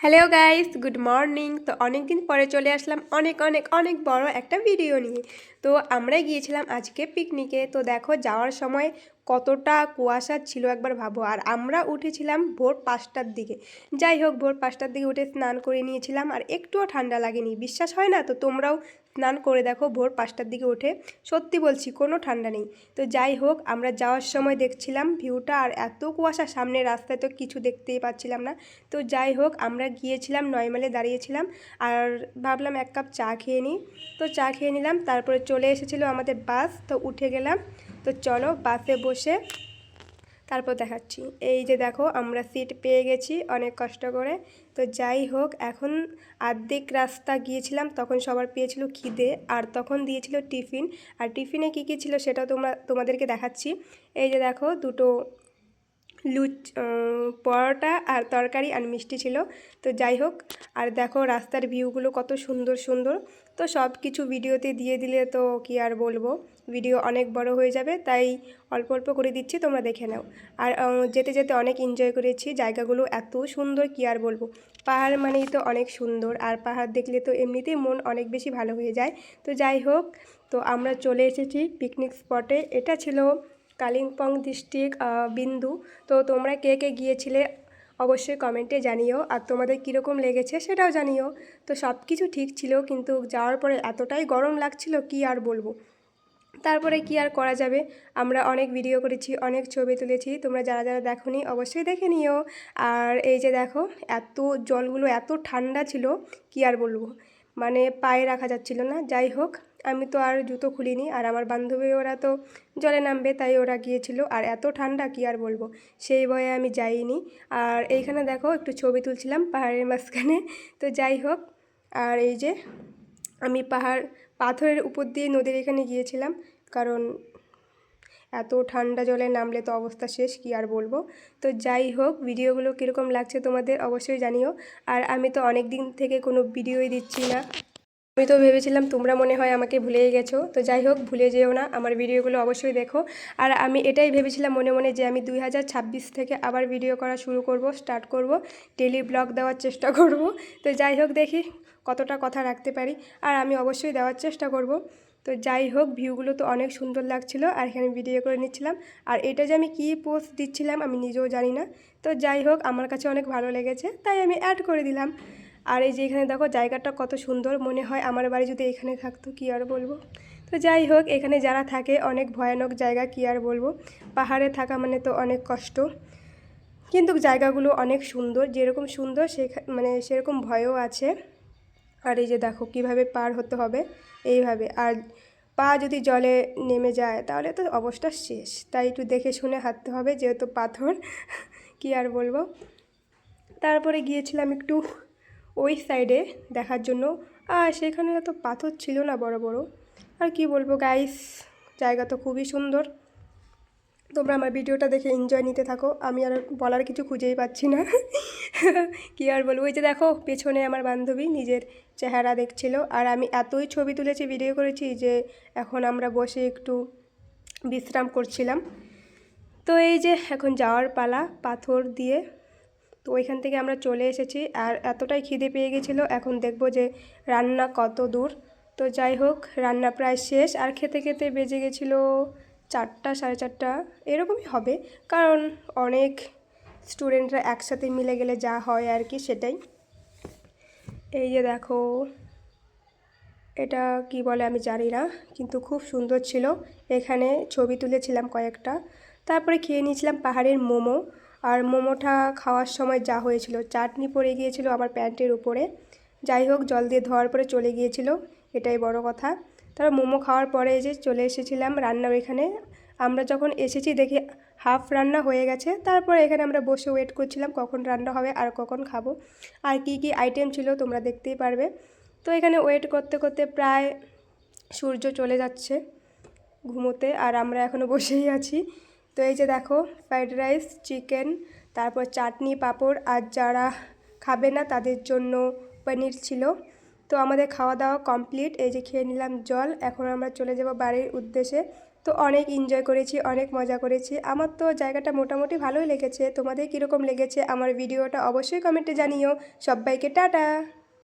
Hello guys, good morning. তো অনেক দিন পরে চলে আসলাম অনেক অনেক অনেক বড় একটা ভিডিও নিয়ে। তো আমরা গিয়েছিলাম আজকে পিকনিকে। তো দেখো যাওয়ার সময় কতটা কুয়াশা ছিল একবার ভাবো। আর আমরা উঠেছিলাম ভোর 5টার দিকে। যাই হোক, ভোর 5টার দিকে উঠে স্নান করে নিয়েছিলাম আর একটুও ঠান্ডা লাগেনি। বিশ্বাস হয় না? তো তোমরাও স্নান করে দেখো ভোর 5টার দিকে উঠে, সত্যি বলছি কোনো ঠান্ডা নেই। তো যাই হোক, আমরা যাওয়ার সময় দেখছিলাম ভিউটা, আর এত কুয়াশা, সামনে রাস্তায় তো কিছু দেখতেই পাচ্ছিলাম না। তো যাই হোক, আমরা গিয়েছিলাম 9 মাইলে দাঁড়িয়েছিলাম আর ভাবলাম এক কাপ চা খেয়ে নিই। তো চা খেয়ে নিলাম, তারপরে চলে এসেছিলো আমাদের বাস। তো উঠে গেলাম। তো চলো বাসে বসে তারপর দেখাচ্ছি। এই যে দেখো, আমরা সিট পেয়ে গেছি অনেক কষ্ট করে। তো যাই হোক, এখন আর্ধেক রাস্তা গিয়েছিলাম, তখন সবার পেয়েছিল খিদে, আর তখন দিয়েছিল টিফিন। আর টিফিনে কী কী ছিল সেটাও তোমাদেরকে দেখাচ্ছি। এই যে দেখো, দুটো পরোটা আর তরকারি আর মিষ্টি ছিল। তো যাই হোক, আর দেখো রাস্তার ভিউগুলো কত সুন্দর সুন্দর। তো সব কিছু ভিডিওতে দিয়ে দিলে তো কি আর বলবো, ভিডিও অনেক বড় হয়ে যাবে, তাই অল্প অল্প করে দিচ্ছি, তোমরা দেখে নাও। আর যেতে যেতে অনেক এনজয় করেছি, জায়গাগুলো এত সুন্দর কি আর বলবো। পাহাড় মানেই তো অনেক সুন্দর, আর পাহাড় দেখলে তো এমনিতেই মন অনেক বেশি ভালো হয়ে যায়। তো যাই হোক, তো আমরা চলে এসেছি পিকনিক স্পটে। এটা ছিল কালিম্পং ডিস্ট্রিক্ট বিন্দু। তো তোমরা কে কে গিয়েছিলে অবশ্যই কমেন্টে জানিও, আর তোমাদের কীরকম লেগেছে সেটাও জানিও। তো সব কিছু ঠিক ছিল, কিন্তু যাওয়ার পরে এতটাই গরম লাগছিল কি আর বলবো। তারপরে কি আর করা যাবে, আমরা অনেক ভিডিও করেছি, অনেক ছবি তুলেছি, তোমরা যারা যারা দেখোনি অবশ্যই দেখে নিও। আর এই যে দেখো, এত জলগুলো এত ঠান্ডা ছিল কি আর বলবো, মানে পায়ে রাখা যাচ্ছিল না। যাই হোক, আমি তো আর জুতো খুলিনি, আর আমার বান্ধবী ওরা তো জলে নামবে তাই ওরা গিয়েছিল, আর এত ঠান্ডা কি আর বলবো, সেই ভয়ে আমি যাইনি। আর এইখানে দেখো একটু ছবি তুলছিলাম পাহাড়ের মাঝখানে। তো যাই হোক, আর এই যে আমি পাথরের উপর দিয়ে নদীর এখানে গিয়েছিলাম, কারণ এত ঠান্ডা জলে নামলে তো অবস্থা শেষ, কি আর বলবো। তো যাই হোক, ভিডিওগুলো কীরকম লাগছে তোমাদের অবশ্যই জানিও। আর আমি তো অনেক দিন থেকে কোনো ভিডিওই দিচ্ছি না। আমি তো ভেবেছিলাম তোমরা মনে হয় আমাকে ভুলেই গেছো। তো যাই হোক, ভুলে যেও না, আমার ভিডিওগুলো অবশ্যই দেখো। আর আমি এটাই ভেবেছিলাম মনে মনে যে আমি 2026 থেকে আবার ভিডিও করা স্টার্ট করব, ডেলি ব্লগ দেওয়ার চেষ্টা করব। তো যাই হোক, দেখি কতটা কথা রাখতে পারি, আর আমি অবশ্যই দেওয়ার চেষ্টা করব। তো যাই হোক, ভিউগুলো তো অনেক সুন্দর লাগছিল, আর এখানে ভিডিও করে নিচ্ছিলাম। আর এটা যে আমি কী পোস্ট দিচ্ছিলাম আমি নিজেও জানি না। তো যাই হোক, আমার কাছে অনেক ভালো লেগেছে তাই আমি অ্যাড করে দিলাম। আর এই যে এখানে দেখো জায়গাটা কত সুন্দর, মনে হয় আমার বাড়ি যদি এখানে থাকতো, কি আর বলবো। তো যাই হোক, এখানে যারা থাকে অনেক ভয়ানক জায়গা, কি আর বলবো, পাহাড়ে থাকা মানে তো অনেক কষ্ট, কিন্তু জায়গাগুলো অনেক সুন্দর, যেরকম সুন্দর মানে সেরকম ভয়ও আছে। আর এই যে দেখো কিভাবে পার হতে হবে এইভাবে, আর পা যদি জলে নেমে যায় তাহলে তো অবস্থা শেষ, তাই একটু দেখে শুনে হাঁটতে হবে, যেহেতু পাথর কি আর বলবো। তারপরে গিয়েছিলাম একটু ওই সাইডে দেখার জন্য, আর সেখানে তো পাথর ছিল না বড় বড়। আর কি বলবো গাইস, জায়গা তো খুবই সুন্দর। তোমরা আমার ভিডিওটা দেখে এনজয় নিতে থাকো, আমি আর বলার কিছু খুঁজেই পাচ্ছি না কি আর বলবো। ওই যে দেখো পেছনে আমার বান্ধবী নিজের চেহারা দেখছিল, আর আমি এতই ছবি তুলেছি, ভিডিও করেছি, যে এখন আমরা বসে একটু বিশ্রাম করছিলাম। তো এই যে এখন যাওয়ার পালা পাথর দিয়ে। তো ওইখান থেকে আমরা চলে এসেছি, আর এতটাই খিদে পেয়ে গেছিলো, এখন দেখব যে রান্না কত দূর। তো যাই হোক, রান্না প্রায় শেষ, আর খেতে খেতে বেজে গেছিলো 4টা, 4:30 এরকমই হবে, কারণ অনেক স্টুডেন্টরা একসাথে মিলে গেলে যা হয় আর কি, সেটাই। এই যে দেখো, এটা কি বলে আমি জানি না, কিন্তু খুব সুন্দর ছিল। এখানে ছবি তুলেছিলাম কয়েকটা, তারপরে খেয়ে নিয়েছিলাম পাহাড়ের মোমো। আর মোমোটা খাওয়ার সময় যা হয়েছিল, চাটনি পড়ে গিয়েছিল আমার প্যান্টের উপরে। যাই হোক, জল দিয়ে ধোয়ার পরে চলে গিয়েছিল, এটাই বড় কথা। তারপর মোমো খাওয়ার পরে যে চলে এসেছিলাম রান্নার এখানে। আমরা যখন এসেছি দেখি হাফ রান্না হয়ে গেছে, তারপরে এখানে আমরা বসে ওয়েট করছিলাম কখন রান্না হবে আর কখন খাবো, আর কি কি আইটেম ছিল তোমরা দেখতেই পারবে। তো এখানে ওয়েট করতে করতে প্রায় সূর্য চলে যাচ্ছে ঘুমোতে, আর আমরা এখনও বসেই আছি। তো এই যে দেখো, ফ্রাইড রাইস, চিকেন, তারপর চাটনি, পাঁপড়, আর যারা খাবে না তাদের জন্য পনির ছিল। তো আমাদের খাওয়া দাওয়া কমপ্লিট, এই যে খেয়ে নিলাম জল, এখন আমরা চলে যাব বাড়ির উদ্দেশ্যে। তো অনেক এনজয় করেছি, অনেক মজা করেছি। আমার তো জায়গাটা মোটামুটি ভালোই লেগেছে। তোমাদের কীরকম লেগেছে আমার ভিডিওটা অবশ্যই কমেন্টে জানিও। সব্বাইকে টাটা।